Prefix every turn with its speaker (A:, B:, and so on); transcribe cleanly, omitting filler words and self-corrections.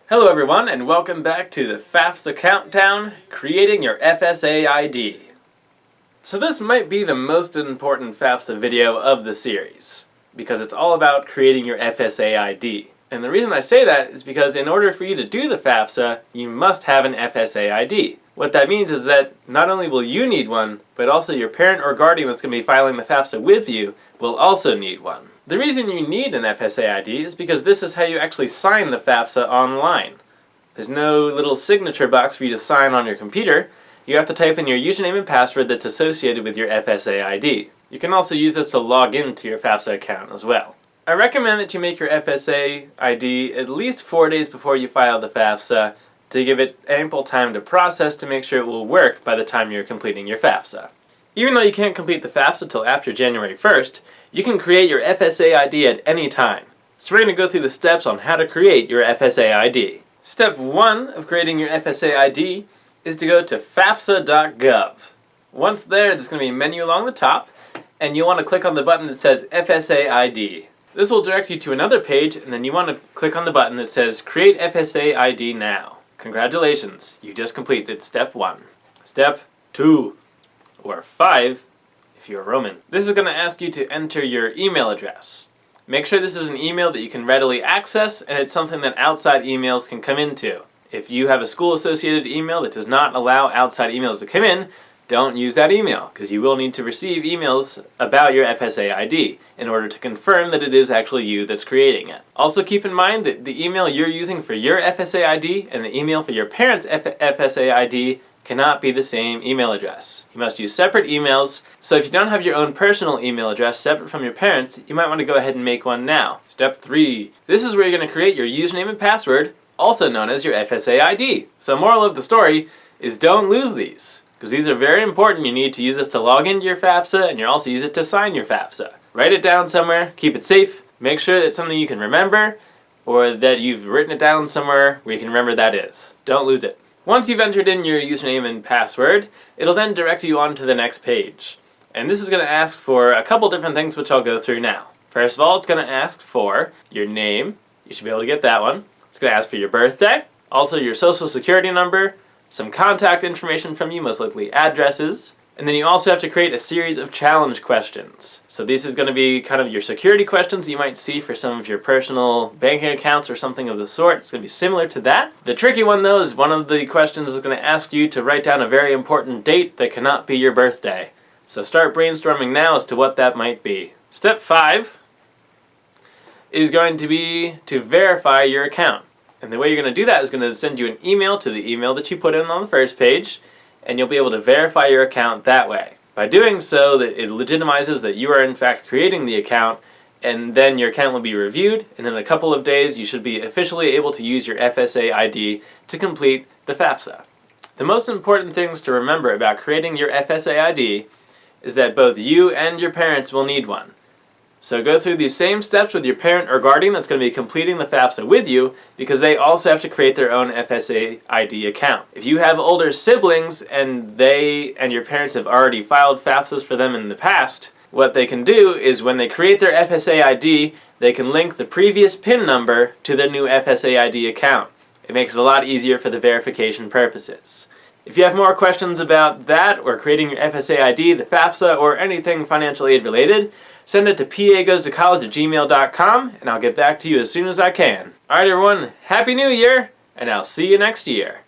A: Hello everyone, and welcome back to the FAFSA Countdown, creating your FSA ID. So this might be the most important FAFSA video of the series, because it's all about creating your FSA ID. And the reason I say that is because in order for you to do the FAFSA, you must have an FSA ID. What that means is that not only will you need one, but also your parent or guardian that's going to be filing the FAFSA with you will also need one. The reason you need an FSA ID is because this is how you actually sign the FAFSA online. There's no little signature box for you to sign on your computer. You have to type in your username and password that's associated with your FSA ID. You can also use this to log into your FAFSA account as well. I recommend that you make your FSA ID at least 4 days before you file the FAFSA to give it ample time to process to make sure it will work by the time you're completing your FAFSA. Even though you can't complete the FAFSA until after January 1st, you can create your FSA ID at any time. So we're going to go through the steps on how to create your FSA ID. Step 1 of creating your FSA ID is to go to Fafsa.gov. Once there's going to be a menu along the top, and you'll want to click on the button that says FSA ID. This will direct you to another page, and then you want to click on the button that says Create FSA ID Now. Congratulations, you just completed Step 1. Step 2, or 5 if you're Roman. This is going to ask you to enter your email address. Make sure this is an email that you can readily access, and it's something that outside emails can come into. If you have a school-associated email that does not allow outside emails to come in, don't use that email, because you will need to receive emails about your FSA ID in order to confirm that it is actually you that's creating it. Also keep in mind that the email you're using for your FSA ID and the email for your parents' FSA ID cannot be the same email address. You must use separate emails, so if you don't have your own personal email address separate from your parents', you might want to go ahead and make one now. Step 3. This is where you're going to create your username and password, also known as your FSA ID. So moral of the story is don't lose these, because these are very important. You need to use this to log into your FAFSA, and you also use it to sign your FAFSA. Write it down somewhere, keep it safe, make sure that it's something you can remember, or that you've written it down somewhere where you can remember that is. Don't lose it. Once you've entered in your username and password, it'll then direct you on to the next page. And this is going to ask for a couple different things, which I'll go through now. First of all, it's going to ask for your name. You should be able to get that one. It's going to ask for your birthday, also your social security number, some contact information from you, most likely addresses, and then you also have to create a series of challenge questions. So this is going to be kind of your security questions that you might see for some of your personal banking accounts or something of the sort. It's going to be similar to that. The tricky one though is one of the questions is going to ask you to write down a very important date that cannot be your birthday. So start brainstorming now as to what that might be. Step 5 is going to be to verify your account. And the way you're going to do that is going to send you an email to the email that you put in on the first page, and you'll be able to verify your account that way. By doing so, that it legitimizes that you are in fact creating the account, and then your account will be reviewed, and in a couple of days you should be officially able to use your FSA ID to complete the FAFSA. The most important things to remember about creating your FSA ID is that both you and your parents will need one. So go through these same steps with your parent or guardian that's going to be completing the FAFSA with you, because they also have to create their own FSA ID account. If you have older siblings and they and your parents have already filed FAFSAs for them in the past, what they can do is when they create their FSA ID, they can link the previous PIN number to their new FSA ID account. It makes it a lot easier for the verification purposes. If you have more questions about that, or creating your FSA ID, the FAFSA, or anything financial aid related, send it to pagoestocollege@gmail.com, and I'll get back to you as soon as I can. Alright everyone, Happy New Year, and I'll see you next year.